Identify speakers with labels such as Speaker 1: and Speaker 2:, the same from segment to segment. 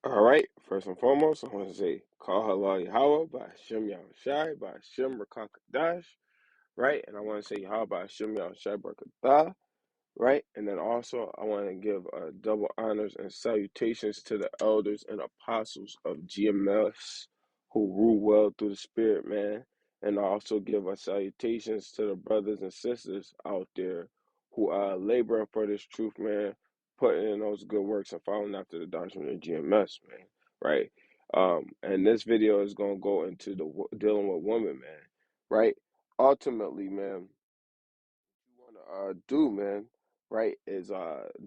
Speaker 1: All right, first and foremost, I want to say, Call Halal Yahweh by Hashem Yahushai by Hashem Rakakadash, right? And I want to say, Yahweh by Hashem Yahushai Barakatah, right? And then also, I want to give double honors and salutations to the elders and apostles of GMS who rule well through the Spirit, man. And also give our salutations to the brothers and sisters out there who are laboring for this truth, man, putting in those good works and following after the doctrine of GMS, man, right? And this video is going to go into dealing with women, man, right? Ultimately, man, you want to do, man, right, is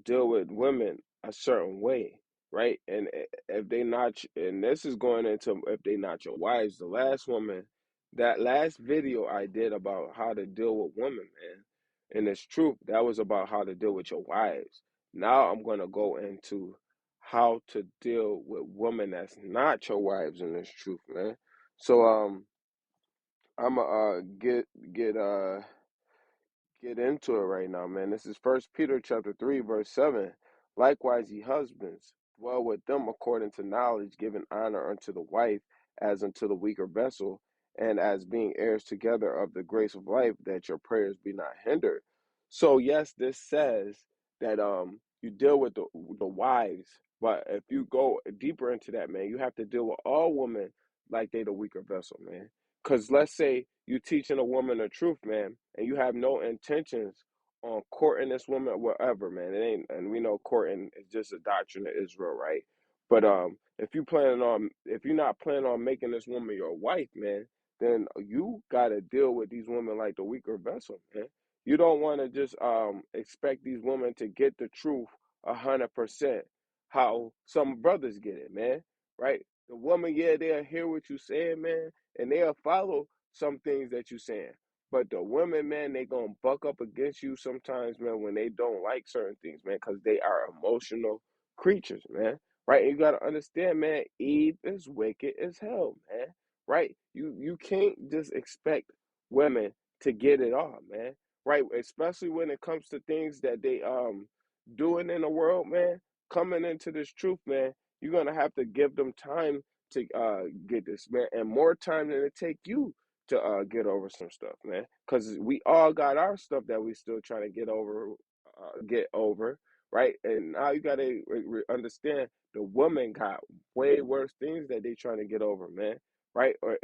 Speaker 1: deal with women a certain way, right? And if they not, and this is going into if they not your wives. The last woman, that last video I did about how to deal with women, man, and it's true, that was about how to deal with your wives. Now I'm gonna go into how to deal with women that's not your wives in this truth, man. So I'm gonna get into it right now, man. This is First Peter chapter 3, verse 7. Likewise, ye husbands, dwell with them according to knowledge, giving honor unto the wife as unto the weaker vessel, and as being heirs together of the grace of life, that your prayers be not hindered. So yes, this says that you deal with the wives, but if you go deeper into that, man, you have to deal with all women like they the weaker vessel, man. Because let's say you teaching a woman the truth, man, and you have no intentions on courting this woman, whatever, man. It ain't, and we know courting is just a doctrine of Israel, right? But if you're not planning on making this woman your wife, man, then you gotta deal with these women like the weaker vessel, man. You don't want to just expect these women to get the truth 100%, how some brothers get it, man. Right? The woman, yeah, they'll hear what you saying, man, and they'll follow some things that you saying. But the women, man, they gonna buck up against you sometimes, man, when they don't like certain things, man, because they are emotional creatures, man. Right? You gotta understand, man, Eve is wicked as hell, man. Right? You can't just expect women to get it all, man. Right? Especially when it comes to things that they doing in the world, man. Coming into this truth, man, you're gonna have to give them time to get this, man, and more time than it take you to get over some stuff, man. Because we all got our stuff that we still trying to get over, right? And now you gotta understand the woman got way worse things that they trying to get over, man. Right? Or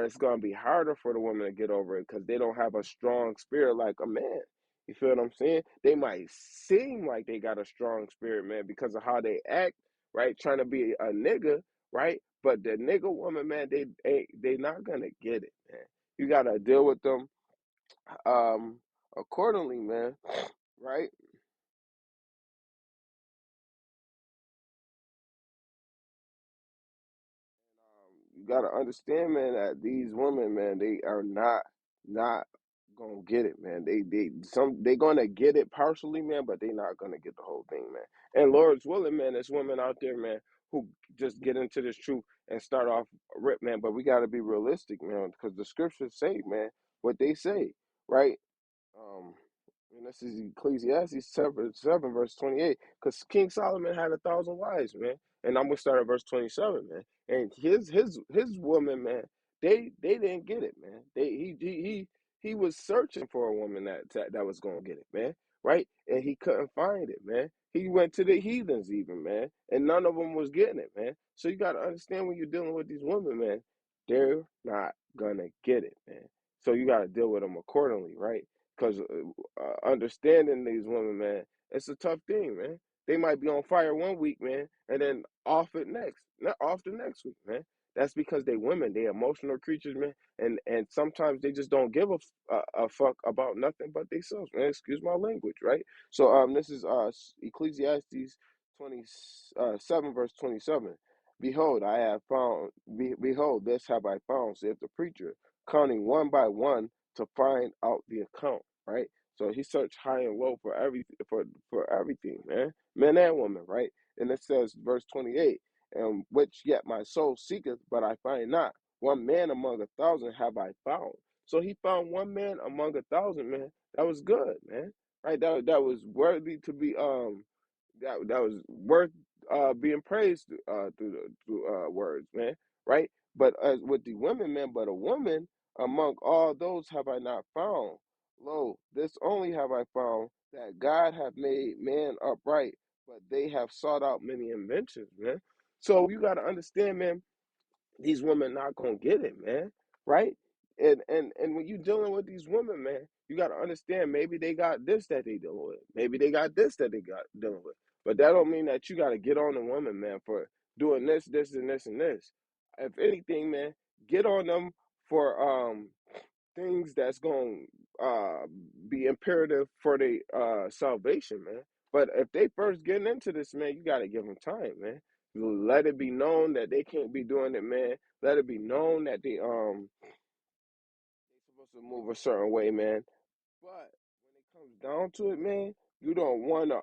Speaker 1: it's gonna be harder for the woman to get over it because they don't have a strong spirit like a man. You feel what I'm saying? They might seem like they got a strong spirit, man, because of how they act, right? Trying to be a nigga, right? But the nigga woman, man, they not gonna get it, man. You gotta deal with them um accordingly, man. Right? You gotta understand, man, that these women, man, they are not gonna get it, man. They gonna get it partially, man, but they not gonna get the whole thing, man. And Lord's willing, man, there's women out there, man, who just get into this truth and start off rip, man. But we gotta be realistic, man, because the scriptures say, man, what they say, right? Um, and this is Ecclesiastes 7 verse 28. Because King Solomon had 1,000 wives, man. And I'm gonna start at verse 27, man. And his woman, man, they didn't get it, man. He was searching for a woman that was gonna get it, man. Right? And he couldn't find it, man. He went to the heathens even, man, and none of them was getting it, man. So you gotta understand when you're dealing with these women, man, they're not gonna get it, man. So you gotta deal with them accordingly, right? Because understanding these women, man, it's a tough thing, man. They might be on fire one week, man, and then not off the next week, man. That's because they women, they emotional creatures, man, and sometimes they just don't give a fuck about nothing but themselves, man. Excuse my language, right? So this is Ecclesiastes 27 verse 27. Behold, I have found. Behold, this have I found, saith the preacher, counting one by one to find out the account, right? So he searched high and low for everything, man, men and women, right? And it says, verse 28, and which yet my soul seeketh, but I find not. One man among 1,000 have I found. So he found one man among 1,000, man. That was good, man. Right? That was worthy to be that was worth being praised through words, man, right? But as with the women, man, but a woman among all those have I not found. Lo, this only have I found, that God hath made man upright, but they have sought out many inventions, man. So you got to understand, man, these women not gonna get it, man. Right? And when you dealing with these women, man, you gotta understand maybe they got this that they dealing with. Maybe they got this that they got dealing with. But that don't mean that you gotta get on the woman, man, for doing this, this, and this, and this. If anything, man, get on them for things that's going to be imperative for their salvation, man. But if they first getting into this, man, you got to give them time, man. Let it be known that they can't be doing it, man. Let it be known that they supposed to move a certain way, man. But when it comes down to it, man, you don't want to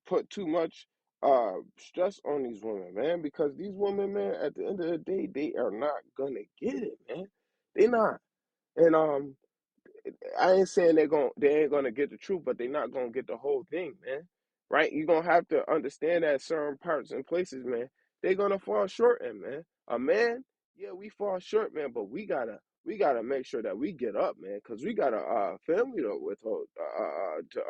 Speaker 1: put too much stress on these women, man, because these women, man, at the end of the day, they are not gonna get it, man. They not. And I ain't saying they ain't gonna get the truth, but they not gonna get the whole thing, man. Right? You're gonna have to understand that certain parts and places, man, they're gonna fall short in, man. A man, yeah, we fall short, man, but we gotta make sure that we get up, man, because we got a family to withhold to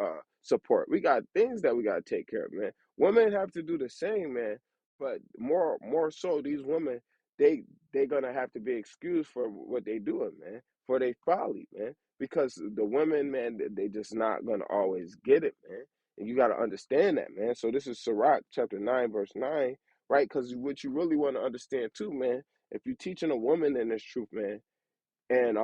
Speaker 1: support. We got things that we gotta take care of, man. Women have to do the same, man, but more so these women, they gonna have to be excused for what they doing, man, for their folly, man, because the women, man, they just not gonna always get it, man. And you got to understand that, man. So this is Sirach chapter 9, verse 9, right? Because what you really want to understand too, man, if you're teaching a woman in this truth, man, and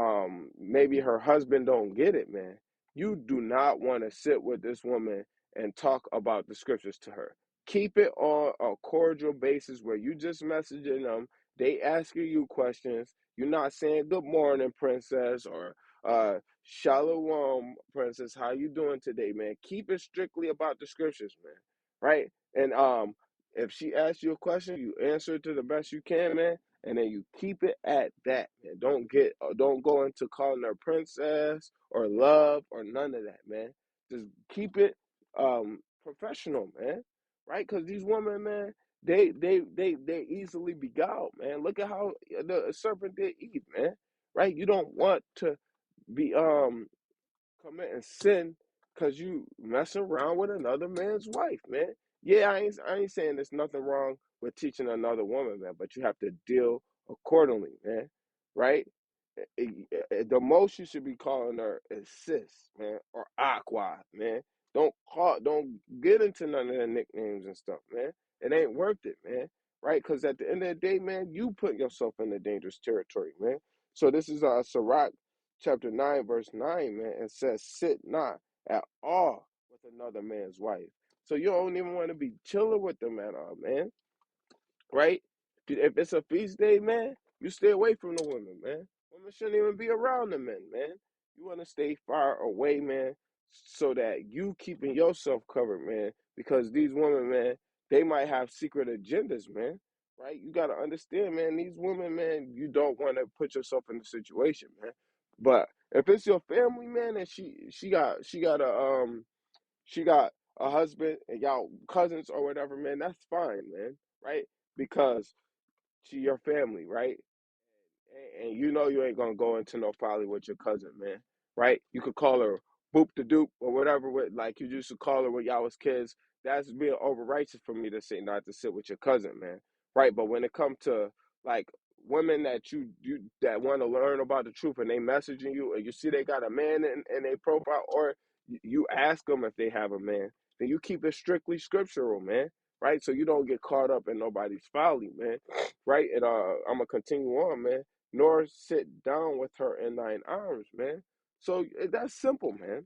Speaker 1: maybe her husband don't get it, man, you do not want to sit with this woman and talk about the scriptures to her. Keep it on a cordial basis where you just messaging them, they asking you questions. You're not saying good morning, princess, or shalom, princess, how you doing today, man? Keep it strictly about the scriptures, man, right? And if she asks you a question, you answer it to the best you can, man, and then you keep it at that, man. Don't go into calling her princess or love or none of that, man. Just keep it professional, man. Right? Because these women, man, they easily beguiled, man. Look at how the serpent did Eve, man. Right? You don't want to be committing sin because you messing around with another man's wife, man. Yeah, I ain't saying there's nothing wrong with teaching another woman, man, but you have to deal accordingly, man. Right? The most you should be calling her is sis, man, or aqua, man. Don't get into none of the nicknames and stuff, man. It ain't worth it, man. Right? Because at the end of the day, man, you put yourself in a dangerous territory, man. So this is Sirach chapter 9, verse 9, man, and says, sit not at all with another man's wife. So you don't even want to be chilling with them at all, man. Right? If it's a feast day, man, you stay away from the women, man. Women shouldn't even be around the men, man. You want to stay far away, man, so that you keeping yourself covered, man. Because these women, man, they might have secret agendas, man. Right? You got to understand, man. These women, man, you don't want to put yourself in the situation, man. But if it's your family, man, and she got a husband and y'all cousins or whatever, man, that's fine, man, right? Because she your family, right? And you know you ain't gonna go into no folly with your cousin, man, right? You could call her boop the doop or whatever, with like you used to call her when y'all was kids. That's being over righteous for me to say not to sit with your cousin, man, right? But when it comes to like women that you that want to learn about the truth and they messaging you and you see they got a man in their profile, or you ask them if they have a man, then you keep it strictly scriptural, man, right? So you don't get caught up in nobody's folly, man, right? And I'm gonna continue on, man. Nor sit down with her in thine arms, man. So that's simple, man.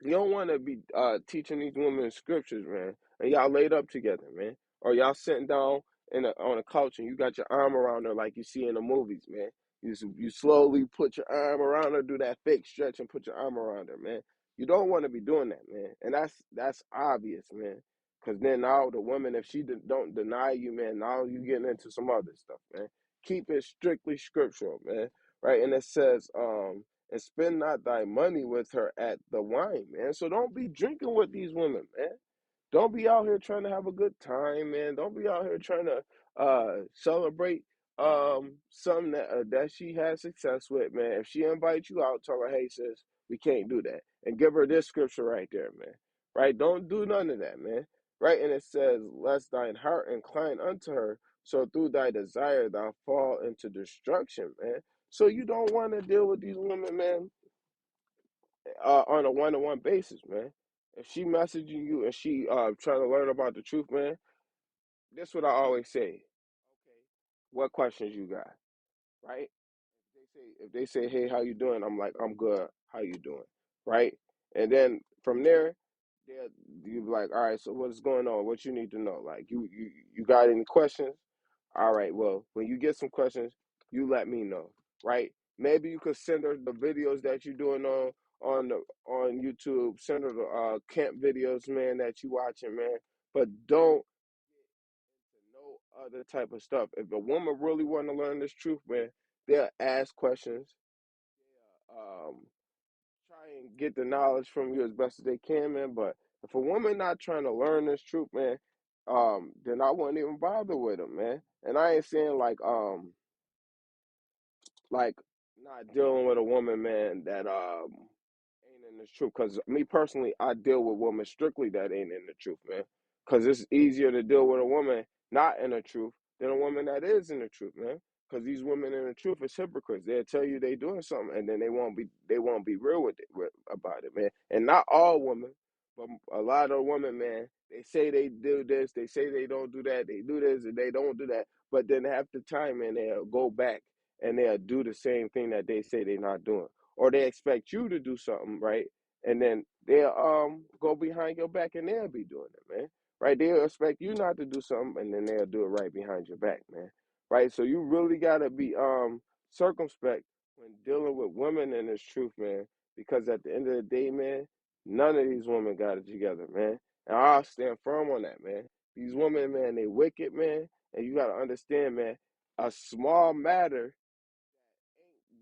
Speaker 1: You don't want to be teaching these women scriptures, man, and y'all laid up together, man, or y'all sitting down on a couch and you got your arm around her like you see in the movies, man. You slowly put your arm around her, do that fake stretch, and put your arm around her, man. You don't want to be doing that, man, and that's obvious, man. Because then now the woman, if she don't deny you, man, now you getting into some other stuff, man. Keep it strictly scriptural, man. Right, and it says, and spend not thy money with her at the wine, man. So don't be drinking with these women, man. Don't be out here trying to have a good time, man. Don't be out here trying to celebrate something that she had success with, man. If she invites you out, tell her, hey sis, we can't do that. And give her this scripture right there, man. Right? Don't do none of that, man. Right? And it says, lest thine heart incline unto her, so through thy desire thou fall into destruction, man. So you don't want to deal with these women, man, on a one-to-one basis, man. If she messaging you and she trying to learn about the truth, man, that's what I always say. Okay, what questions you got, right? If they say, hey, how you doing? I'm like, I'm good. How you doing? Right? And then from there, they you be like, all right, so what's going on? What you need to know? Like, you got any questions? All right, well, when you get some questions, you let me know, right? Maybe you could send her the videos that you're doing on YouTube. Send her the camp videos, man, that you watching, man. But don't no other type of stuff. If a woman really want to learn this truth, man, they'll ask questions. Um, Try and get the knowledge from you as best as they can, man. But if a woman not trying to learn this truth, man, then I wouldn't even bother with them, man. And I ain't saying like not dealing with a woman, man, that ain't in the truth. Cause me personally, I deal with women strictly that ain't in the truth, man. Cause it's easier to deal with a woman not in the truth than a woman that is in the truth, man. Cause these women in the truth is hypocrites. They'll tell you they doing something and then they won't be real about it, man. And not all women, but a lot of women, man, they say they do this, they say they don't do that, they do this and they don't do that. But then half the time, man, they'll go back and they'll do the same thing that they say they're not doing. Or they expect you to do something, right? And then they'll go behind your back and they'll be doing it, man. Right? They'll expect you not to do something and then they'll do it right behind your back, man. Right? So you really gotta be circumspect when dealing with women in this truth, man. Because at the end of the day, man, none of these women got it together, man. And I'll stand firm on that, man. These women, man, they wicked, man. And you gotta understand, man, a small matter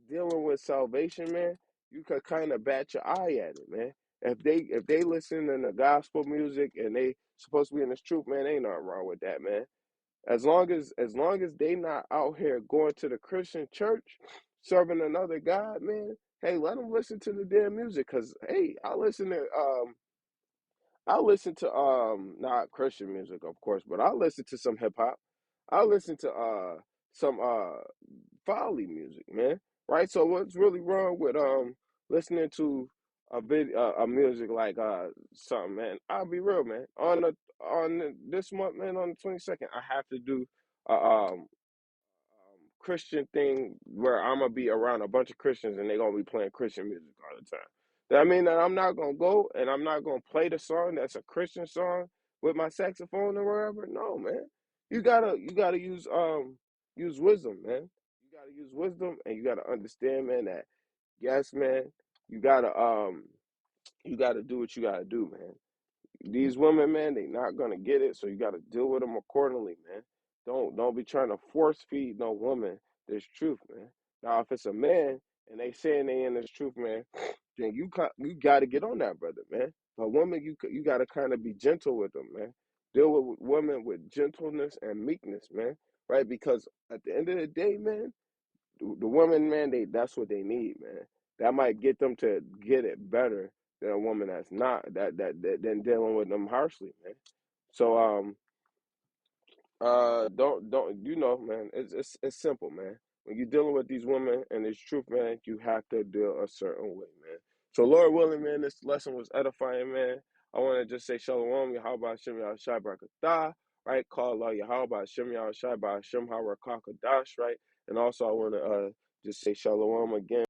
Speaker 1: dealing with salvation, man, you could kind of bat your eye at it, man. If they listen to the gospel music and they supposed to be in this truth, man, ain't nothing wrong with that, man. As long as they not out here going to the Christian church serving another God, man. Hey, let them listen to the damn music, cause hey, I listen to not Christian music, of course, but I listen to some hip hop. I listen to some folly music, man. Right? So what's really wrong with listening to a music like something, man? I'll be real, man. This month, man, on the 22nd, I have to do a Christian thing where I'm gonna be around a bunch of Christians and they're gonna be playing Christian music all the time. That mean that I'm not gonna go and I'm not gonna play the song that's a Christian song with my saxophone or wherever. No, man. You gotta use wisdom, man. You gotta use wisdom and you gotta understand, man, that yes, man, you gotta you gotta do what you gotta do, man. These women, man, they not gonna get it, so you gotta deal with them accordingly, man. Don't be trying to force feed no woman this truth, man. Now, if it's a man and they saying they in this truth, man, then you gotta get on that, brother, man. But women, you gotta kind of be gentle with them, man. Deal with women with gentleness and meekness, man. Right? Because at the end of the day, man, the woman, man, that's what they need, man. That might get them to get it better than a woman that's not that than dealing with them harshly, man. So don't man, it's simple, man. When you're dealing with these women and it's truth, man, you have to deal a certain way, man. So Lord willing, man, this lesson was edifying, man. I want to just say Shalom, Yahweh Shem Yahshai Barakatah, right? Call Allah Yahweh Shem Yahshai Shem Harakakadash, right? And also I want to just say Shalom again.